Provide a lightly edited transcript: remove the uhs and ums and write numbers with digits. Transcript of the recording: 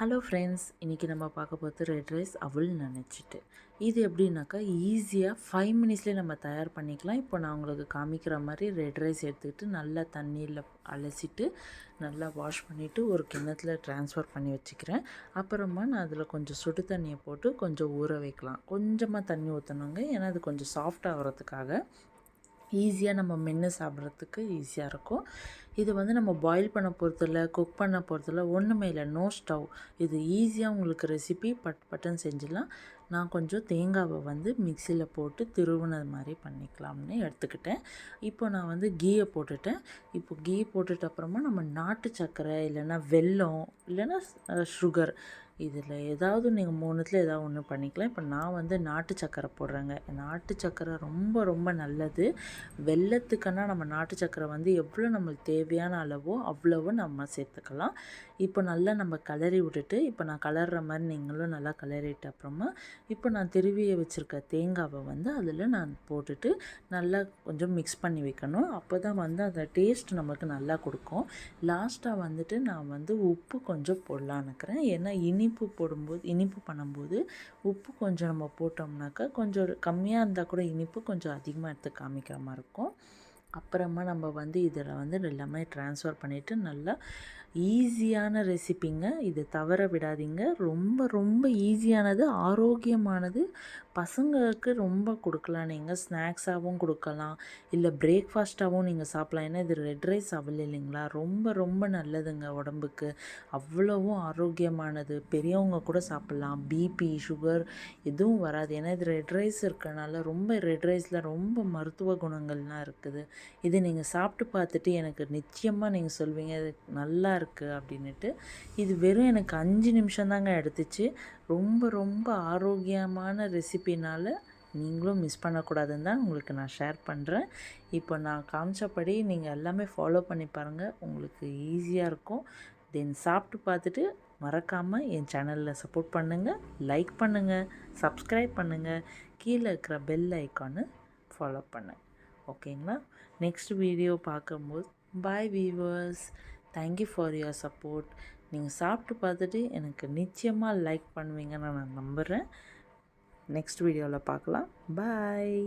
Hello friends, இன்றைக்கி நம்ம பார்க்க போகிறது ரெட் ரைஸ் அவல் நினச்சிட்டு. இது எப்படின்னாக்கா ஈஸியாக 5 மினிட்ஸ்லேயே நம்ம தயார் பண்ணிக்கலாம். இப்போ நான் உங்களுக்கு காமிக்கிற மாதிரி ரெட் ரைஸ் எடுத்துக்கிட்டு நல்லா தண்ணியில் அலசிட்டு நல்லா வாஷ் பண்ணிவிட்டு ஒரு கிண்ணத்தில் ட்ரான்ஸ்ஃபர் பண்ணி வச்சுக்கிறேன். அப்புறமா நான் அதில் கொஞ்சம் சுடு தண்ணியை போட்டு கொஞ்சம் ஊற வைக்கலாம். கொஞ்சமாக தண்ணி ஊற்றணுங்க, ஏன்னா அது கொஞ்சம் சாஃப்ட் ஆகிறதுக்காக. ஈஸியாக நம்ம மென்று சாப்பிட்றதுக்கு ஈஸியாக இருக்கும். இது நம்ம பாயில் பண்ண போகிறதில்ல, குக் பண்ண போகிறதில்ல, ஒன்றுமே இல்லை. No stove. இது ஈஸியாக உங்களுக்கு ரெசிபி பட்டுன்னு செஞ்சிடலாம். நான் கொஞ்சம் தேங்காவை மிக்சியில் போட்டு திருவுனது மாதிரி பண்ணிக்கலாம்னு எடுத்துக்கிட்டேன். இப்போ நான் கீயை போட்டுட்டேன். இப்போ கீ போட்டுட்டு அப்புறமா நம்ம நாட்டு சர்க்கரை இல்லைன்னா வெல்லம் இல்லைன்னா சுகர், இதில் ஏதாவது நீங்கள் 3த்தில் ஏதாவது ஒன்று பண்ணிக்கலாம். இப்போ நான் நாட்டு சர்க்கரை போடுறேங்க. நாட்டு சர்க்கரை ரொம்ப ரொம்ப நல்லது. வெல்லத்துக்குன்னா நம்ம நாட்டு சர்க்கரை எவ்வளோ நம்மளுக்கு தேவையான அளவோ அவ்வளவு நம்ம சேர்த்துக்கலாம். இப்போ நல்லா நம்ம கிளறி விட்டுட்டு, இப்போ நான் கிளறுற மாதிரி நீங்களும் நல்லா கிளறிட்டு அப்புறமா இப்போ நான் திருவியை வச்சுருக்க தேங்காவை அதில் நான் போட்டுட்டு நல்லா கொஞ்சம் மிக்ஸ் பண்ணி வைக்கணும். அப்போ தான் அந்த டேஸ்ட் நமக்கு நல்லா கொடுக்கும். லாஸ்ட்டாக நான் உப்பு கொஞ்சம் போடலான்னு இருக்கிறேன். ஏன்னா இனிப்பு பண்ணும்போது உப்பு கொஞ்சம் நம்ம போட்டோம்னாக்கா கொஞ்சம் கம்மியாக இருந்தால் கூட இனிப்பு கொஞ்சம் அதிகமாக எடுத்து காமிக்கிற மாதிரி இருக்கும். அப்புறமா நம்ம இதில் எல்லாமே ட்ரான்ஸ்ஃபர் பண்ணிவிட்டு நல்லா ஈஸியான ரெசிப்பிங்க. இதை தவற விடாதீங்க. ரொம்ப ரொம்ப ஈஸியானது, ஆரோக்கியமானது. பசங்களுக்கு ரொம்ப கொடுக்கலாம். நீங்கள் ஸ்நாக்ஸாகவும் கொடுக்கலாம், இல்லை பிரேக்ஃபாஸ்ட்டாகவும் நீங்கள் சாப்பிட்லாம். ஏன்னா இது ரெட் ரைஸ் அவல் இல்லைங்களா, ரொம்ப ரொம்ப நல்லதுங்க உடம்புக்கு. அவ்வளவும் ஆரோக்கியமானது. பெரியவங்க கூட சாப்பிட்லாம். பிபி சுகர் எதுவும் வராது. ஏன்னா இது ரெட் ரைஸ் இருக்கனால ரெட் ரைஸில் ரொம்ப மருத்துவ குணங்கள்லாம் இருக்குது. இது நீங்கள் சாப்பிட்டு பார்த்துட்டு எனக்கு நிச்சயமாக நீங்கள் சொல்வீங்க இது நல்லா இருக்குது அப்படின்ட்டு. இது வெறும் எனக்கு 5 நிமிஷம் தாங்க எடுத்துச்சு. ரொம்ப ரொம்ப ஆரோக்கியமான ரெசிபினால் நீங்களும் மிஸ் பண்ணக்கூடாதுன்னு தான் உங்களுக்கு நான் ஷேர் பண்ணுறேன். இப்போ நான் காமிச்சபடி நீங்கள் எல்லாமே ஃபாலோ பண்ணி பாருங்கள், உங்களுக்கு ஈஸியாக இருக்கும். தென் சாப்பிட்டு பார்த்துட்டு மறக்காமல் என் சேனலில் சப்போர்ட் பண்ணுங்கள், லைக் பண்ணுங்கள், சப்ஸ்கிரைப் பண்ணுங்கள், கீழே இருக்கிற பெல் ஐக்கானு ஃபாலோ பண்ணுங்கள். ஓகேங்களா? நெக்ஸ்ட் வீடியோ பார்க்கும்போது bye viewers. Thank you for your support. நீங்கள் சாப்பிட்டு பார்த்துட்டு எனக்கு நிச்சயமாக லைக் பண்ணுவீங்கன்னு நான் நம்புகிறேன். நெக்ஸ்ட் வீடியோவில் பார்க்கலாம். பாய்.